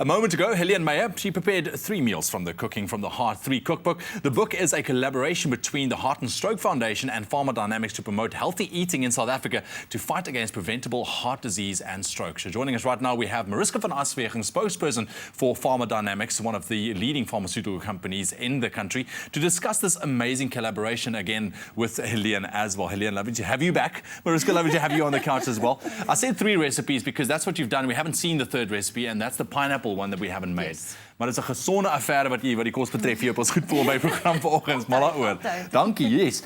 A moment ago, Heleen Meyer, she prepared 3 meals from the Cooking from the Heart 3 cookbook. The book is a collaboration between the Heart and Stroke Foundation and Pharma to promote healthy eating in South Africa to fight against preventable heart disease and stroke. So joining us right now, we have Mariska van Aswegen, spokesperson for Pharma, one of the leading pharmaceutical companies in the country, to discuss this amazing collaboration again with Heleen as well. Heleen, lovely to have you back. Mariska, lovely to have you on the couch as well. I said 3 recipes because that's what you've done. We haven't seen the 3rd recipe, and that's the pineapple one that we haven't made. Yes. Maar dit is 'n gesonde affære wat die kos betref hier op ons goed voor my program vanoggend. Maar daaroor. Dankie, yes.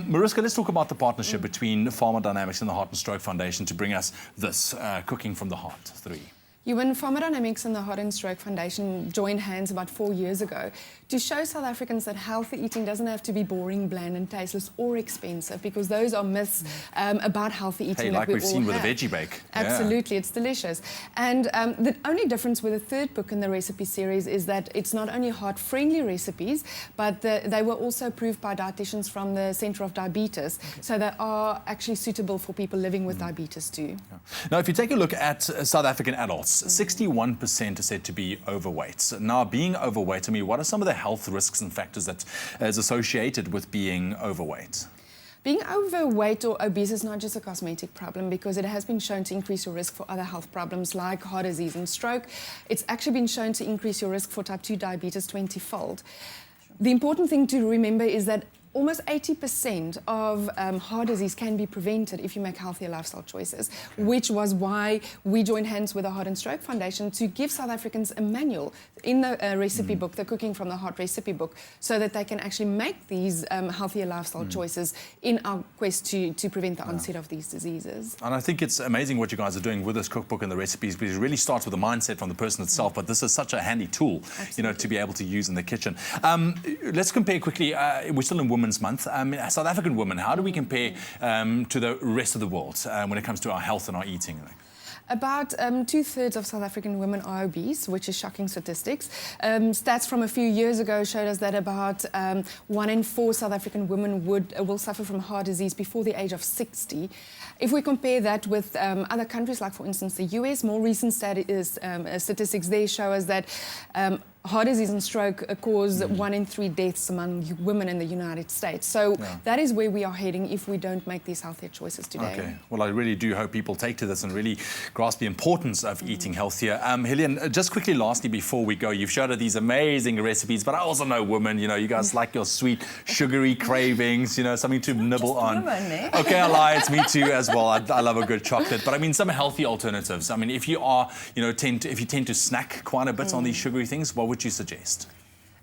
Mariska, let's talk about the partnership between Pharma and the Heart and Stroke Foundation to bring us this Cooking from the Heart 3. When Pharma and the Heart and Stroke Foundation joined hands about 4 years ago to show South Africans that healthy eating doesn't have to be boring, bland and tasteless or expensive, because those are myths about healthy eating like we've seen with have. the veggie bake. Absolutely, it's delicious. And the only difference with the 3rd book in the recipe series is that it's not only heart-friendly recipes, but they were also approved by dietitians from the Centre of Diabetes, so they are actually suitable for people living with diabetes too. Yeah. Now, if you take a look at South African adults, 61% are said to be overweight. Now, being overweight, I mean, what are some of the health risks and factors that is associated with being overweight? Being overweight or obese is not just a cosmetic problem, because it has been shown to increase your risk for other health problems like heart disease and stroke. It's actually been shown to increase your risk for type 2 diabetes 20-fold. The important thing to remember is that almost 80% of heart disease can be prevented if you make healthier lifestyle choices, which was why we joined hands with the Heart and Stroke Foundation to give South Africans a manual in the recipe book, the Cooking from the Heart recipe book, so that they can actually make these healthier lifestyle choices in our quest to prevent the onset of these diseases. And I think it's amazing what you guys are doing with this cookbook and the recipes, because it really starts with the mindset from the person itself, but this is such a handy tool, you know, to be able to use in the kitchen. Let's compare quickly. We're still in Women's Month. South African women, how do we compare to the rest of the world when it comes to our health and our eating? About 2/3 of South African women are obese, which is shocking statistics. Stats from a few years ago showed us that about 1 in 4 South African women will suffer from heart disease before the age of 60. If we compare that with other countries, like for instance the US, more recent statistics there show us that heart disease and stroke cause 1 in 3 deaths among women in the United States. So that is where we are heading if we don't make these healthier choices today. Okay. Well, I really do hope people take to this and really grasp the importance of eating healthier. Heleen, just quickly, lastly, before we go, you've showed us these amazing recipes, but I also know women, you know, you guys like your sweet, sugary cravings, you know, something to nibble on. Women, eh? Okay, I lie, it's me too as well. I love a good chocolate, but I mean, some healthy alternatives. I mean, if you are, you know, if you tend to snack quite a bit on these sugary things, what would you suggest?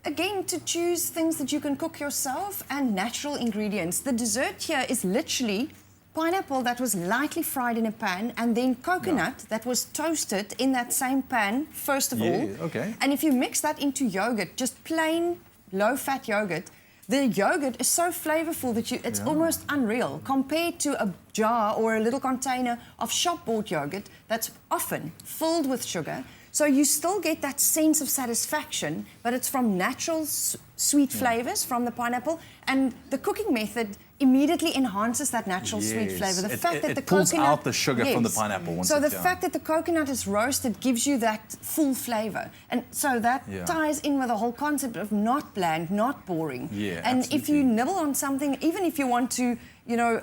Again, to choose things that you can cook yourself and natural ingredients. The dessert here is literally pineapple that was lightly fried in a pan, and then coconut that was toasted in that same pan, first of all. Okay. And if you mix that into yogurt, just plain low-fat yogurt, the yogurt is so flavorful that it's almost unreal compared to a jar or a little container of shop-bought yogurt that's often filled with sugar. So you still get that sense of satisfaction, but it's from natural sweet flavors from the pineapple, and the cooking method immediately enhances that natural sweet flavor. The fact that the pulls coconut out the sugar from the pineapple. So the fact that the coconut is roasted gives you that full flavor, and so that ties in with the whole concept of not bland, not boring. And if you nibble on something, even if you want to, you know,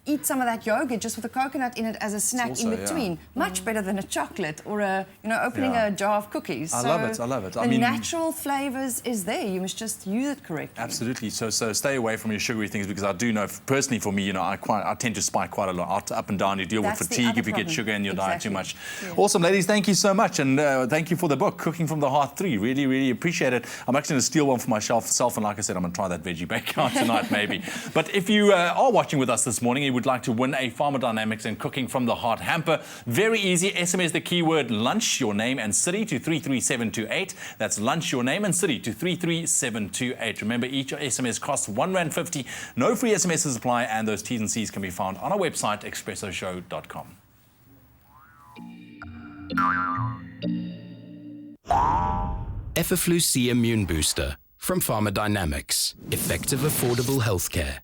eat some of that yogurt just with a coconut in it as a snack also, in between. Much better than a chocolate or a, you know, opening a jar of cookies. I love it. I love it. The natural flavors is there. You must just use it correctly. Absolutely. So stay away from your sugary things, because I do know, personally for me, you know, I tend to spike quite a lot up and down. You deal with fatigue if you get sugar in your diet too much. Awesome, ladies. Thank you so much, and thank you for the book, Cooking from the Heart 3. Really, really appreciate it. I'm actually going to steal one for myself, and like I said, I'm going to try that veggie bake out tonight, maybe. But if you are watching with us this morning, you would like to win a Pharma and Cooking from the Heart hamper, very easy. SMS the keyword lunch, your name and city to 33728. That's lunch, your name and city to 33728. Remember, each SMS costs R1.50. No free SMSs apply, and those T's and C's can be found on our website, expressoshow.com. Efferflu C Immune Booster from Pharma. Effective, affordable healthcare.